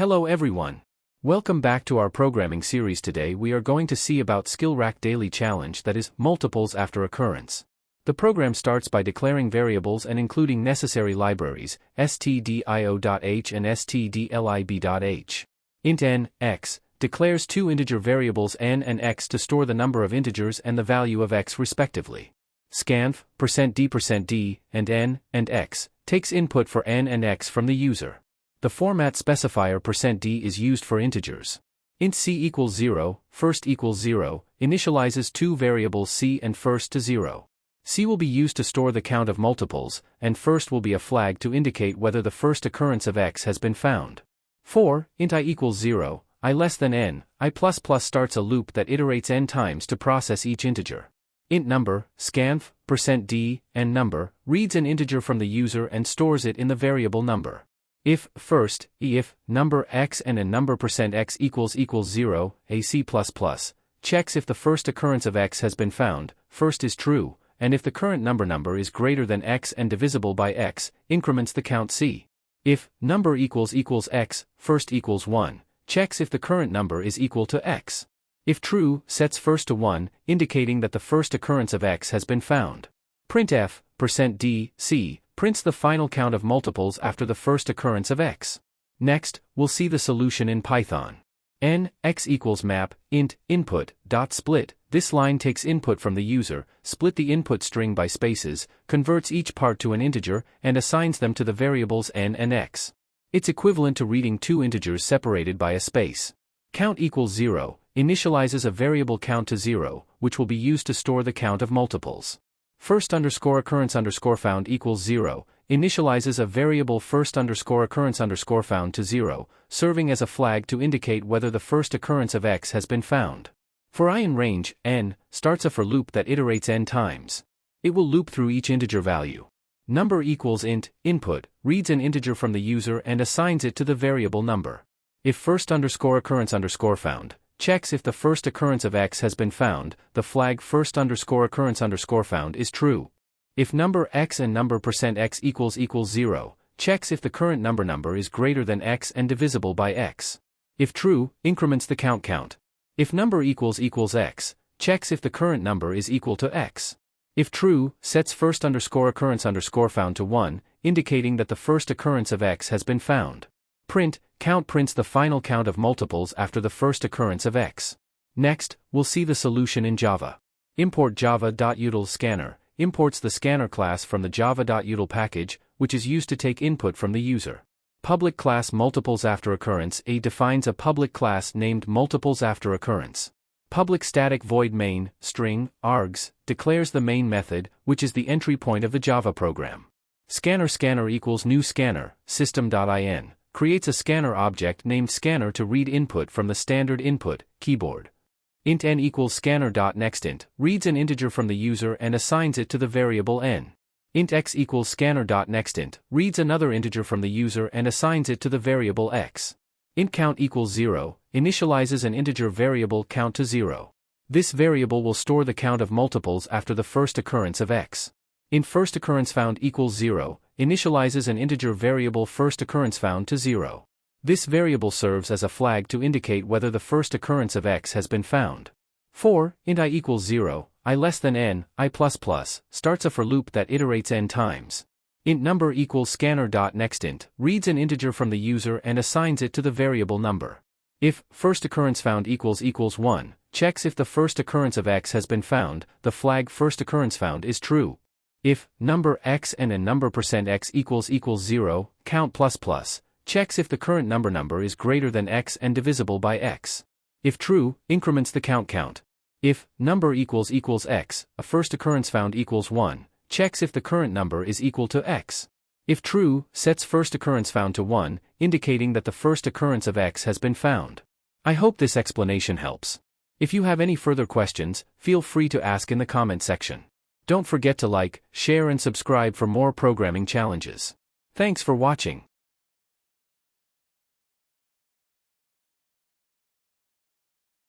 Hello everyone. Welcome back to our programming series. Today we are going to see about SkillRack Daily challenge, that is, multiples after occurrence. The program starts by declaring variables and including necessary libraries, stdio.h and stdlib.h. Int n, x, declares two integer variables n and x to store the number of integers and the value of x respectively. Scanf, %d%d, and n, and x, takes input for n and x from the user. The format specifier %d is used for integers. Int c equals 0, first equals 0, initializes two variables c and first to 0. C will be used to store the count of multiples, and first will be a flag to indicate whether the first occurrence of x has been found. 4. Int I equals 0, I less than n, I++ starts a loop that iterates n times to process each integer. Int number, scanf, %d, and number, reads an integer from the user and stores it in the variable number. If, first, if, number x and a number %x equals 0, a C++, checks if the first occurrence of x has been found, first is true, and if the current number is greater than x and divisible by x, increments the count c. If, number equals x, first equals 1, checks if the current number is equal to x. If true, sets first to 1, indicating that the first occurrence of x has been found. Printf, %d, c, prints the final count of multiples after the first occurrence of x. Next, we'll see the solution in Python. N, x equals map, int, input, dot split. This line takes input from the user, split the input string by spaces, converts each part to an integer, and assigns them to the variables n and x. It's equivalent to reading two integers separated by a space. Count equals 0, initializes a variable count to 0, which will be used to store the count of multiples. First underscore occurrence underscore found equals 0, initializes a variable first underscore occurrence underscore found to 0, serving as a flag to indicate whether the first occurrence of x has been found. For I in range, n, starts a for loop that iterates n times. It will loop through each integer value. Number equals int, input, reads an integer from the user and assigns it to the variable number. If first underscore occurrence underscore found, checks if the first occurrence of x has been found, the flag first underscore occurrence underscore found is true. If number x and number %x equals 0, checks if the current number is greater than x and divisible by x. If true, increments the count. If number equals x, checks if the current number is equal to x. If true, sets first underscore occurrence underscore found to 1, indicating that the first occurrence of x has been found. Print, count prints the final count of multiples after the first occurrence of x. Next, we'll see the solution in Java. Import java.util scanner, imports the scanner class from the java.util package, which is used to take input from the user. Public class multiples after occurrence A defines a public class named multiples after occurrence. Public static void main, string, args, declares the main method, which is the entry point of the Java program. Scanner equals new scanner, system.in. Creates a scanner object named scanner to read input from the standard input, keyboard. Int n equals scanner.nextInt, reads an integer from the user and assigns it to the variable n. Int x equals scanner.nextInt, reads another integer from the user and assigns it to the variable x. Int count equals 0, initializes an integer variable count to 0. This variable will store the count of multiples after the first occurrence of x. Int first occurrence found equals 0, initializes an integer variable first occurrence found to 0. This variable serves as a flag to indicate whether the first occurrence of x has been found. 4. Int I equals 0, I less than n, I++, starts a for loop that iterates n times. Int number equals scanner.nextInt, reads an integer from the user and assigns it to the variable number. If first occurrence found equals 1, checks if the first occurrence of x has been found, the flag first occurrence found is true. If number x and a number %x equals 0, count ++, checks if the current number is greater than x and divisible by x. If true, increments the count. If number equals x, a first occurrence found equals 1, checks if the current number is equal to x. If true, sets first occurrence found to 1, indicating that the first occurrence of x has been found. I hope this explanation helps. If you have any further questions, feel free to ask in the comment section. Don't forget to like, share and subscribe for more programming challenges. Thanks for watching.